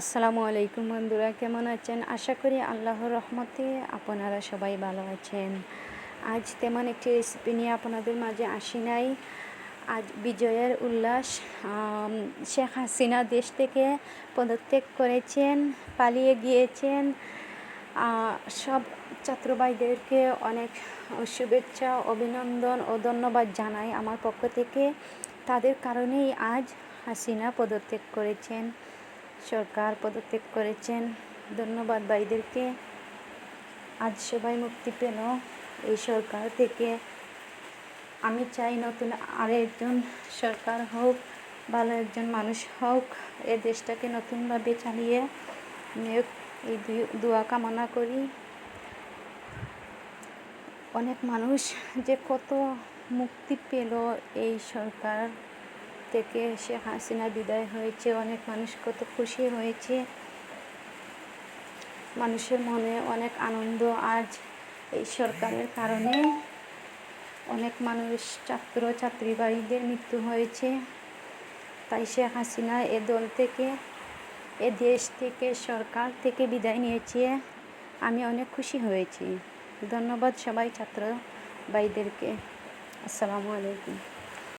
আসসালামু আলাইকুম বন্ধুরা, কেমন আছেন? আশা করি আল্লাহর রহমতে আপনারা সবাই ভালো আছেন। আজ তেমন একটি রেসিপি নিয়ে আপনাদের মাঝে আসি নাই। আজ বিজয়ের উল্লাস। শেখ হাসিনা দেশ থেকে পদত্যাগ করেছেন, পালিয়ে গিয়েছেন। সব ছাত্র ভাইদেরকে অনেক শুভেচ্ছা, অভিনন্দন ও ধন্যবাদ জানাই আমার পক্ষ থেকে। তাদের কারণেই আজ হাসিনা পদত্যাগ করেছেন, সরকার পদত্যাগ করেছেন। ধন্যবাদ ভাইদেরকে। আজ সবাই মুক্তি পেল এই সরকার থেকে। আমি চাই নতুন আরেকজন সরকার হোক, ভালো একজন মানুষ হোক, এ দেশটাকে নতুনভাবে চালিয়ে নেক, এই দোয়া কামনা করি। অনেক মানুষ যে কত মুক্তি পেল এই সরকার থেকে, শেখ হাসিনা বিদায় হয়েছে, অনেক মানুষ কত খুশি হয়েছে। মানুষের মনে অনেক আনন্দ। আজ এই সরকারের কারণে অনেক মানুষ, ছাত্র ছাত্রী ভাইদের মৃত্যু হয়েছে। তাই শেখ হাসিনা এ দল থেকে, এ দেশ থেকে, সরকার থেকে বিদায় নিয়েছে। আমি অনেক খুশি হয়েছি। ধন্যবাদ সবাই ছাত্র ভাইদেরকে। আসসালামু আলাইকুম।